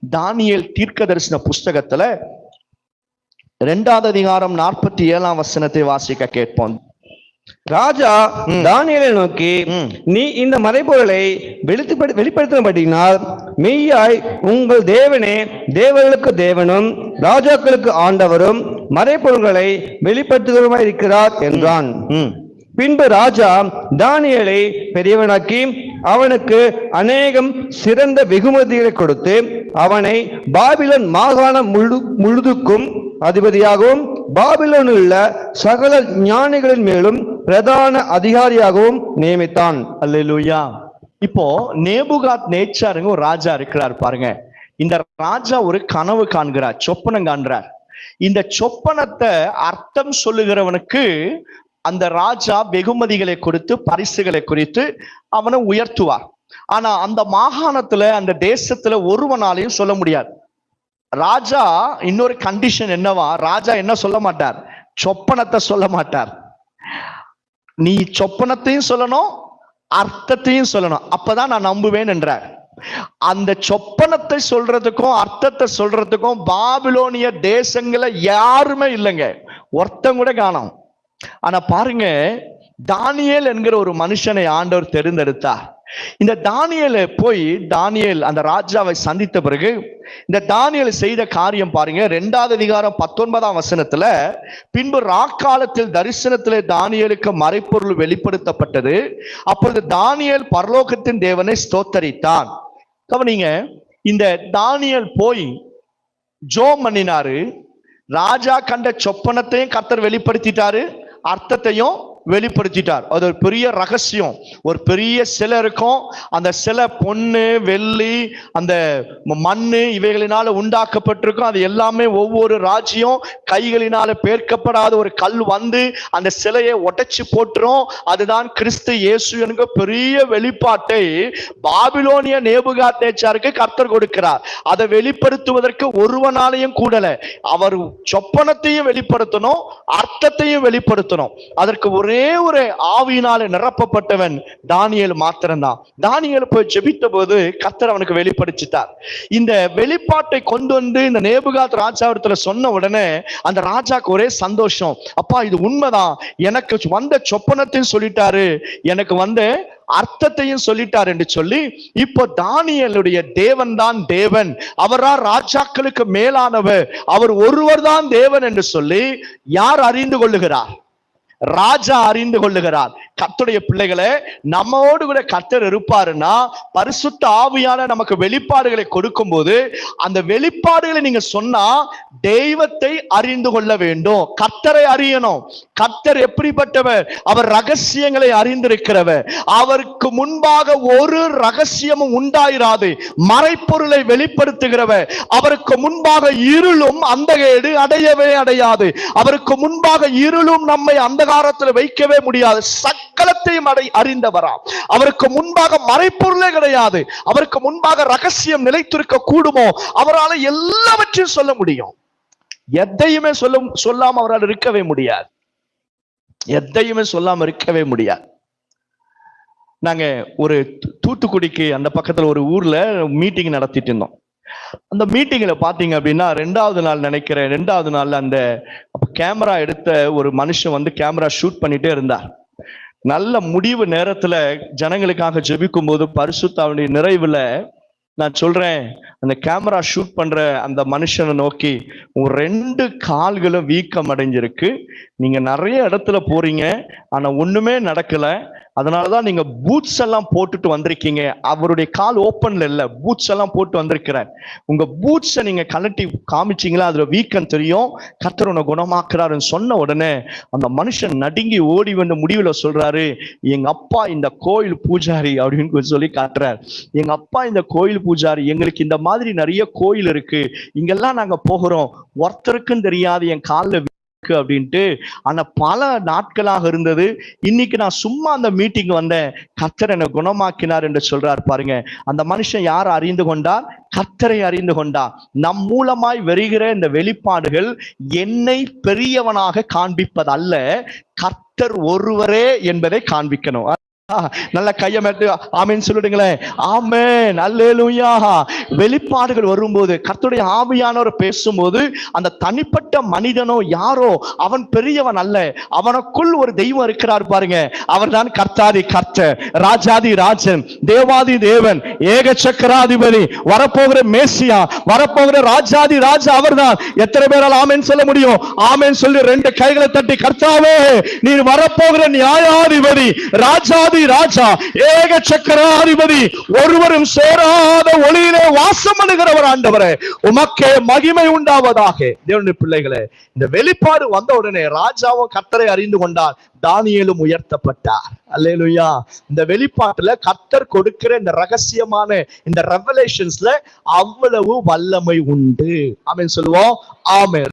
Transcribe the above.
தானியேல் தீர்க்க தரிசன புஸ்தகத்துல 2வது அதிகாரம் 47ஆம் வசனத்தை வாசிக்க கேட்போம். ராஜா தானியேலை நோக்கி, நீ இந்த மறைபொருளை வெளிப்படுத்தினபடினால் மெய்யாய் உங்கள் தேவனே தேவர்களுக்கு தேவனும் ராஜாக்களுக்கு ஆண்டவரும் மறைபொருள்களை வெளிப்படுத்துகிறவருமாய் இருக்கிறார் என்றான். பின்பு ராஜா தானியேலை பெரியவனாக்கி அவனுக்கு அநேகம் சிறந்த வெகுமதிகளை கொடுத்து அவனை பாபிலோன் மாகாணம் முழுதுக்கும் அதிபதியாகவும் பாபிலோனில் உள்ள சகல ஞானிகளின் மேலும் பிரதான அதிகாரியாகவும் நியமித்தான். அல்லேலூயா. இப்போ நேபுகாத் நேச்சாருங்க ஒரு ராஜா இருக்கிறார் பாருங்க. இந்த ராஜா ஒரு கனவு காண்கிறார், சொப்பனம் காண்கிறார். இந்த சொப்பனத்தை அர்த்தம் சொல்லுகிறவனுக்கு அந்த ராஜா வெகுமதிகளை கொடுத்து பரிசுகளை குறித்து அவனை உயர்த்துவார். ஆனா அந்த மாகாணத்துல அந்த தேசத்துல ஒருவனாலையும் சொல்ல முடியாது. ராஜா இன்னொரு கண்டிஷன் என்னவா, ராஜா என்ன சொல்ல மாட்டார், சொப்பனத்தை சொல்ல மாட்டார். நீ சொப்பனத்தையும் சொல்லணும், அர்த்தத்தையும் சொல்லணும், அப்பதான் நான் நம்புவேன் என்றார். அந்த சொப்பனத்தை சொல்றதுக்கும் அர்த்தத்தை சொல்றதுக்கும் பாபிலோனிய தேசங்கள யாருமே இல்லைங்க, ஒருத்தன் கூட காணோம். ஆனா பாருங்க, தானியேல் என்கிற ஒரு மனுஷனை ஆண்டவர் தெரிந்தெடுத்தார். இந்த தானியேலை போய் தானியேல் அந்த ராஜாவை சந்தித்த பிறகு இந்த தானியேல் செய்த காரியம் பாருங்க. 2வது அதிகாரம் 19ஆம் வசனத்துல, பின்பு ராக்காலத்தில் தரிசனத்திலே தானியேலுக்கு மறைப்பொருள் வெளிப்படுத்தப்பட்டது. அப்பொழுது தானியேல் பரலோகத்தின் தேவனை ஸ்தோத்தரித்தான். கவனிங்க, இந்த தானியேல் போய் ஜோம் பண்ணினாரு. ராஜா கண்ட சொப்பனத்தையும் கர்த்தர் வெளிப்படுத்திட்டாரு, அர்த்தத்தையும் வெளிப்படுத்திட்டார். அது ஒரு பெரிய ரகசியம். ஒரு பெரிய சிலை இருக்கும். அந்த சிலை பொண்ணு வெள்ளி அந்த மண்ணு இவைகளினால உண்டாக்கப்பட்டிருக்கும். அது எல்லாமே ஒவ்வொரு ராஜ்யம் கைகளினால பேர்க்கப்படாத ஒரு கல் வந்து அந்த சிலையை உடைச்சு போட்டுரும். அதுதான் கிறிஸ்து இயேசு என்கிற பெரிய வெளிப்பாட்டை பாபிலோனிய நேபுகாத்நேச்சாருக்கு கர்த்தர் கொடுக்கிறார். அதை வெளிப்படுத்துவதற்கு ஒருவனாலையும் கூடல. அவர் சொப்பனத்தையும் வெளிப்படுத்தணும், அர்த்தத்தையும் வெளிப்படுத்தணும். அதற்கு ஒரே ஆவியினால நிரப்பப்பட்டவன் தானியேல் மாத்திரம்தான். தானியேல் போய் ஜெபித்த போது கர்த்தர் அவனுக்கு வெளிப்படுத்திட்டார். இந்த வெளிப்பாட்டை கொண்டு வந்து இந்த நேபுகாத் ராஜாவிடத்துல சொன்ன உடனே அந்த ராஜாக்கு ஒரே சந்தோஷம். அப்பா, இது உண்மைதான், எனக்கு வந்த சொப்பனத்தையும் சொல்லிட்டாரு, எனக்கு வந்த அர்த்தத்தையும் சொல்லிட்டார் என்று சொல்லி, இப்போ தானியேலுடைய தேவன் தான் தேவன், அவரா ராஜாக்களுக்கு மேலானவர், அவர் ஒருவர் தான் தேவன் என்று சொல்லி யார் அறிந்து கொள்ளுகிறார்? ராஜா அறிந்து கொள்ளுகிறார். கர்த்தருடைய பிள்ளைகளே, நம்மோடு கூட கர்த்தர் இருப்பாருன்னா பரிசுத்த ஆவியான நமக்கு வெளிப்பாடுகளை கொடுக்கும் போது அந்த வெளிப்பாடுகளை நீங்க சொன்னா தெய்வத்தை அறிந்து கொள்ள வேண்டும், கர்த்தரை அறியணும். கர்த்தர் எப்படிப்பட்டவர்? அவர் ரகசியங்களை அறிந்திருக்கிறவர். அவருக்கு முன்பாக ஒரு ரகசியமும் உண்டாயிராது. மறைப்பொருளை வெளிப்படுத்துகிறவர். அவருக்கு முன்பாக இருளும் அந்தகேடு அடையவே அடையாது. அவருக்கு முன்பாக இருளும் நம்மை அந்தகாரத்தில் வைக்கவே முடியாது. சகலத்தையும் அறிந்தவராம். அவருக்கு முன்பாக மறைப்பொருளே கிடையாது. அவருக்கு முன்பாக ரகசியம் நிலைத்திருக்க கூடுமோ? அவரால் எல்லாவற்றையும் சொல்ல முடியும். எதையுமே சொல்லாம அவரால் இருக்கவே முடியாது. எதையுமே சொல்லாம இருக்கவே முடியாது. நாங்க ஒரு தூத்துக்குடிக்கு அந்த பக்கத்துல ஒரு ஊர்ல மீட்டிங் நடத்திட்டு இருந்தோம். அந்த மீட்டிங்ல பாத்தீங்க அப்படின்னா 2வது நாள் நினைக்கிறேன், 2வது நாள்ல அந்த கேமரா எடுத்த ஒரு மனுஷன் வந்து கேமரா ஷூட் பண்ணிட்டே இருந்தார். நல்ல முடிவு நேரத்துல ஜனங்களுக்காக ஜெபிக்கும் போது பரிசுத்தாவினுடைய நிறைவுல நான் சொல்றேன், அந்த கேமரா ஷூட் பண்ற அந்த மனுஷனை நோக்கி, உங்க 2 கால்களும் வீக்கம் அடைஞ்சிருக்கு, நீங்க நிறைய இடத்துல போறீங்க, ஆனா ஒண்ணுமே நடக்கல, அதனாலதான் நீங்க பூட்ஸ் எல்லாம் போட்டுட்டு வந்திருக்கீங்க. அவருடைய கால் ஓப்பன்ல இல்ல, பூட்ஸ் எல்லாம் போட்டு வந்திருக்கிறார். உங்க பூட்ஸை நீங்க கலட்டி காமிச்சீங்களா, அதுல வீக்கம் தெரியும், கர்த்தர் உன்னை குணமாக்குறாருன்னு சொன்ன உடனே அந்த மனுஷன் நடுங்கி ஓடி வந்து முடிவுல சொல்றாரு, எங்க அப்பா இந்த கோயில் பூஜாரி அப்படின்னு சொல்லி காட்டுறார். எங்க அப்பா இந்த கோயில் பூஜாரி, எங்களுக்கு இந்த மாதிரி நிறைய கோயில் இருக்கு, இங்கெல்லாம் நாங்க போகிறோம், ஒருத்தருக்கும் தெரியாது என் காலில் அப்படின்ட்டு. ஆனா பல நாட்களாக இருந்தது. இன்னைக்கு நான் சும்மா அந்த மீட்டிங் வந்தேன், கர்த்தர் என்னை குணமாக்கினார் என்று சொல்றார் பாருங்க. அந்த மனுஷன் யார் அறிந்து கொண்டார்? கர்த்தரை அறிந்து கொண்டார். நம் மூலமாய் வருகிற இந்த வெளிப்பாடுகள் என்னை பெரியவனாக காண்பிப்பதல்ல, கர்த்தர் ஒருவரே என்பதை காண்பிக்கணும். நல்ல கையமேட்டு ஆமென் சொல்லிடுங்களேன். ஆமென், அல்லேலூயா. வெளிப்பாடுகள் வரும்போது, கர்த்தருடைய ஆவியானவர் பேசும்போது, அந்த தனிப்பட்ட மனிதனோ யாரோ அவன் பெரியவன் அல்ல, அவனுக்குள் ஒரு தெய்வம் இருக்கிறார் பாருங்க. அவர்தான் கர்த்தாதி கர்த்தர், ராஜாதி ராஜன், தேவாதி தேவன், ஏக சக்கராதிபதி, வரப்போகிற மேசியா, வரப்போகிற ராஜாதி ராஜா அவர்தான். எத்தனை பேரால் ஆமென் சொல்ல முடியும்? ஆமென் சொல்லி ரெண்டு கைகளை தட்டி, கர்த்தாவே நீர் வரப்போகிற நியாயாதிபதி, ராஜாதி ராஜா, ஏக சக்கராதிபதி, ஒருவரும் சேராத ஒளியிலே வாசம் பண்ணுகிறவர் ஆண்டவரே, உமக்கே மகிமை உண்டாவதாக. தேவனுடைய பிள்ளைகளே, இந்த வெளிப்பாடு வந்த உடனே ராஜாவும் கர்த்தரை அறிந்து கொண்டார், தானியேலும் உயர்த்தப்பட்டார். அல்லேலூயா. இந்த வெளிப்பாட்டுல கர்த்தர் கொடுக்கிற இந்த ரகசியமான இந்த ரெவலேஷன்ஸ்ல அவ்வளவு வல்லமை உண்டு. ஆமென் சொல்லுவோம். ஆமென்.